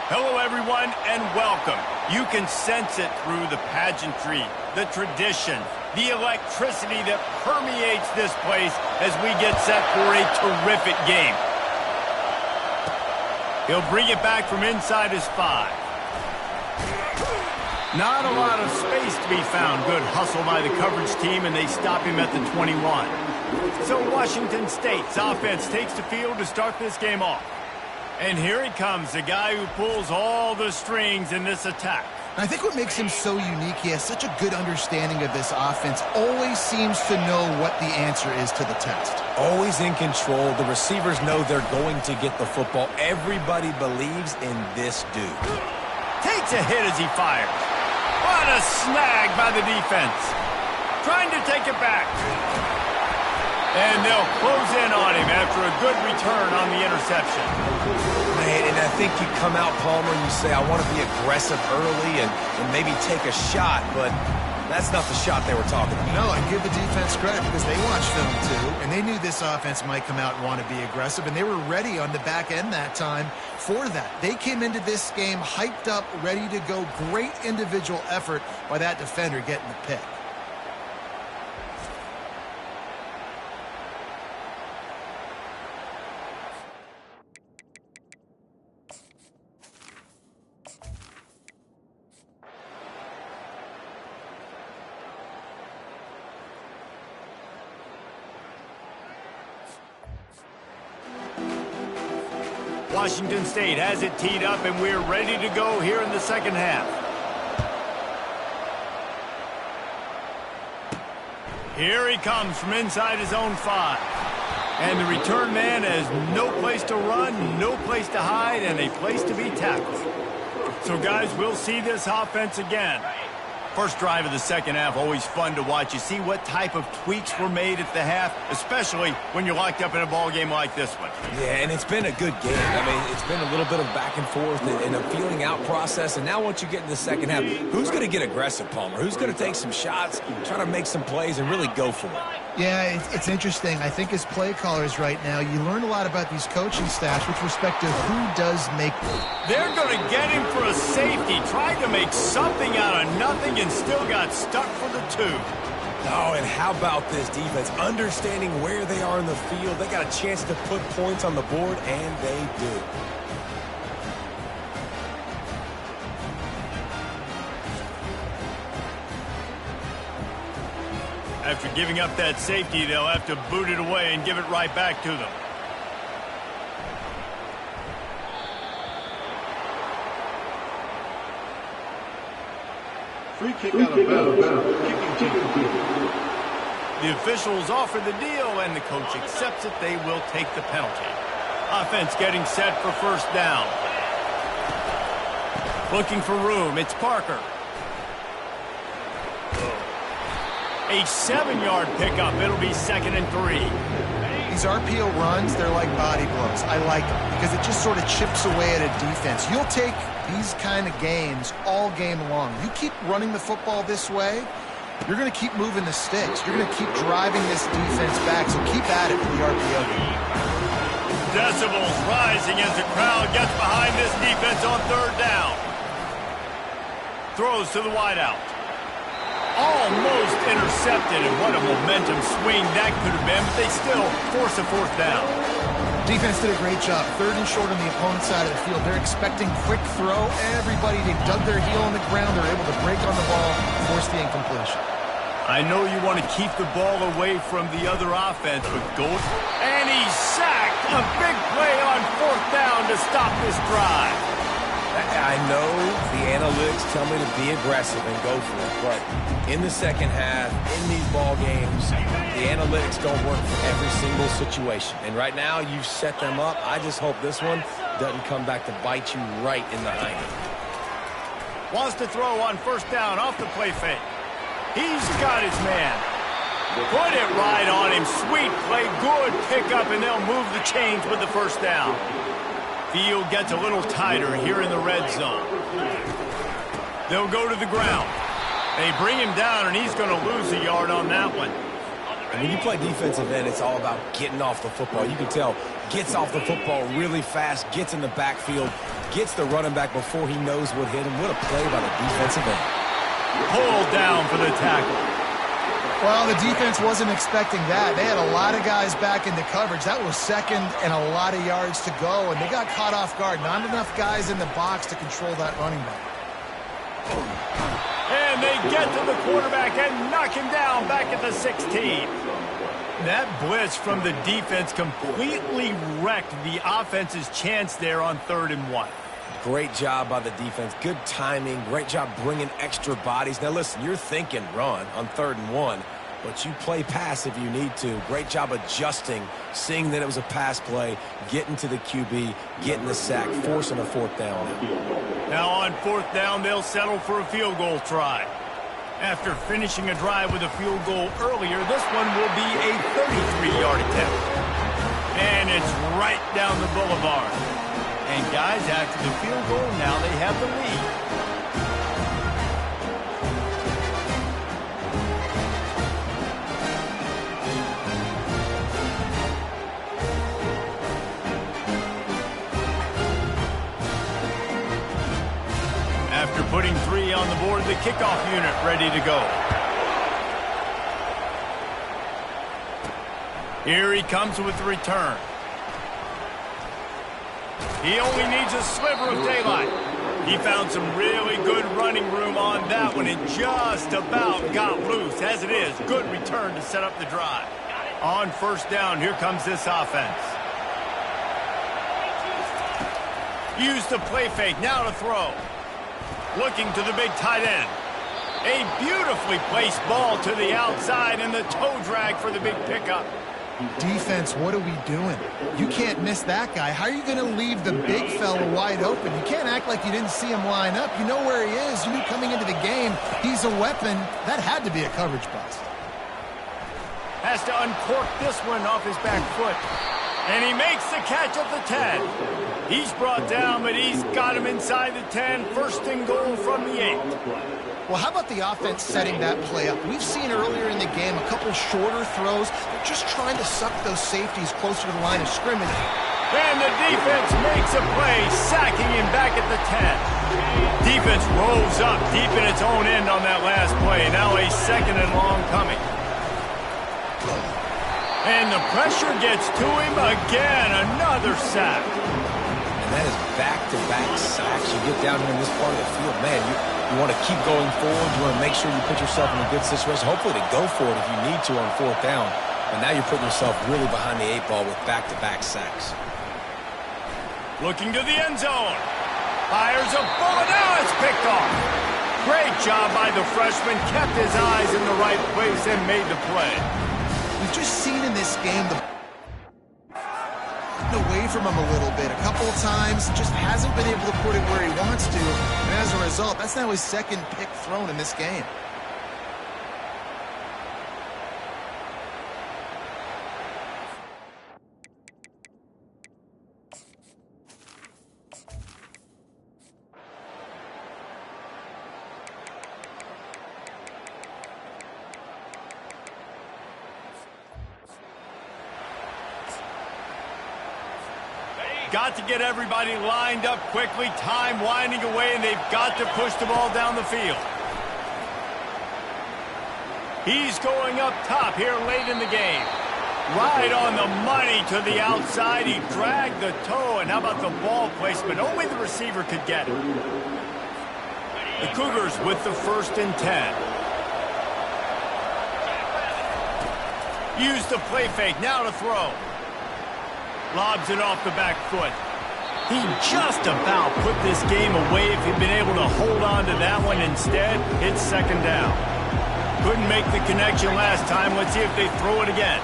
Hello, everyone, and welcome. You can sense it through the pageantry, the tradition, the electricity that permeates this place as we get set for a terrific game. He'll bring it back from inside his 5. Not a lot of space to be found. Good hustle by the coverage team, and they stop him at the 21. So Washington State's offense takes the field to start this game off. And here he comes, the guy who pulls all the strings in this attack. I think what makes him so unique, he has such a good understanding of this offense, always seems to know what the answer is to the test. Always in control. The receivers know they're going to get the football. Everybody believes in this dude. Takes a hit as he fires. What a snag by the defense. Trying to take it back. And they'll close in on him after a good return on the interception. Man, and I think you come out, Palmer, and you say, I want to be aggressive early and maybe take a shot, but that's not the shot they were talking about. No, I give the defense credit because they watched film too, and they knew this offense might come out and want to be aggressive, and they were ready on the back end that time for that. They came into this game hyped up, ready to go. Great individual effort by that defender getting the pick. Washington State has it teed up, and we're ready to go here in the second half. Here he comes from inside his own 5. And the return man has no place to run, no place to hide, and a place to be tackled. So, guys, we'll see this offense again. First drive of the second half, always fun to watch. You see what type of tweaks were made at the half, especially when you're locked up in a ball game like this one. Yeah, and it's been a good game. I mean, it's been a little bit of back and forth and a feeling out process. And now once you get in the second half, who's going to get aggressive, Palmer? Who's going to take some shots, try to make some plays, and really go for it? Yeah, it's interesting. I think as play callers right now, you learn a lot about these coaching staffs with respect to who does make them. They're going to get him for a safety. Tried to make something out of nothing and still got stuck for the 2. Oh, and how about this defense? Understanding where they are in the field. They got a chance to put points on the board, and they do. After giving up that safety, they'll have to boot it away and give it right back to them. Free kick out of bounds. Kicking team. The officials offer the deal, and the coach accepts it. They will take the penalty. Offense getting set for first down. Looking for room. It's Parker. A 7-yard pickup. It'll be 2nd and 3. These RPO runs, they're like body blows. I like them because it just sort of chips away at a defense. You'll take these kind of games all game long. You keep running the football this way, you're going to keep moving the sticks. You're going to keep driving this defense back, so keep at it with the RPO game. Decibels rising as the crowd gets behind this defense on 3rd down. Throws to the wideout. Almost intercepted, and what a momentum swing that could have been, but they still force a 4th down. Defense did a great job. 3rd and short on the opponent's side of the field. They're expecting quick throw. Everybody, they dug their heel on the ground. They're able to break on the ball, force the incompletion. I know you want to keep the ball away from the other offense, but go. And he's sacked. A big play on 4th down to stop this drive. I know the analytics tell me to be aggressive and go for it, but in the second half, in these ball games, the analytics don't work for every single situation. And right now, you've set them up. I just hope this one doesn't come back to bite you right in the hind end. Wants to throw on 1st down off the play fake. He's got his man. Put it right on him. Sweet play, good pickup, and they'll move the chains with the 1st down. Field gets a little tighter here in the red zone. They'll go to the ground. They bring him down, and he's going to lose a yard on that one. And when you play defensive end, it's all about getting off the football. You can tell, gets off the football really fast, gets in the backfield, Gets the running back before he knows what hit him. What a play by the defensive end. Pulled down for the tackle. Well, the defense wasn't expecting that. They had a lot of guys back into coverage. That was second and a lot of yards to go, and they got caught off guard. Not enough guys in the box to control that running back. And they get to the quarterback and knock him down back at the 16. That blitz from the defense completely wrecked the offense's chance there on 3rd and 1. Great job by the defense. Good timing. Great job bringing extra bodies. Now, listen, you're thinking run on 3rd and 1, but you play pass if you need to. Great job adjusting, seeing that it was a pass play, getting to the QB, getting the sack, forcing a 4th down. Now on 4th down, they'll settle for a field goal try. After finishing a drive with a field goal earlier, this one will be a 33-yard attempt. And it's right down the boulevard. And guys, after the field goal, now they have the lead. After putting 3 on the board, the kickoff unit ready to go. Here he comes with the return. He only needs a sliver of daylight. He found some really good running room on that one and just about got loose. As it is, good return to set up the drive. On 1st down, here comes this offense. Use the play fake, now to throw. Looking to the big tight end. A beautifully placed ball to the outside and the toe drag for the big pickup. Defense, what are we doing? You can't miss that guy. How are you going to leave the big fella wide open? You can't act like you didn't see him line up. You know where he is. You knew coming into the game he's a weapon. That had to be a coverage bust. Has to uncork this one off his back foot. And he makes the catch at the 10. He's brought down, but he's got him inside the 10. 1st and goal from the 8. Well, how about the offense setting that play up? We've seen earlier in the game a couple shorter throws. They're just trying to suck those safeties closer to the line of scrimmage. And the defense makes a play, sacking him back at the 10. Defense rolls up deep in its own end on that last play. Now a 2nd and long coming. And the pressure gets to him again. Another sack. And that is back-to-back sacks. You get down here in this part of the field, man, you want to keep going forward. You want to make sure you put yourself in a good situation. Hopefully to go for it if you need to on 4th down. But now you're putting yourself really behind the 8 ball with back-to-back sacks. Looking to the end zone. Fires a bullet. Now it's picked off. Great job by the freshman. Kept his eyes in the right place and made the play. We've just seen in this game away from him a little bit. A couple of times, just hasn't been able to put it where he wants to. And as a result, that's now his 2nd pick thrown in this game. Got to get everybody lined up quickly, time winding away, and they've got to push the ball down the field. He's going up top here late in the game. Right on the money to the outside. He dragged the toe, and how about the ball placement? Only the receiver could get it. The Cougars with the 1st and 10. Use the play fake, now to throw. Lobs it off the back foot. He just about put this game away if he'd been able to hold on to that one. Instead, it's 2nd down. Couldn't make the connection last time. Let's see if they throw it again.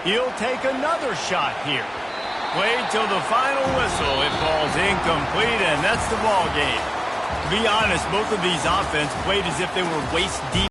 He'll take another shot here. Played till the final whistle. It falls incomplete, and that's the ball game. To be honest, both of these offenses played as if they were waist deep.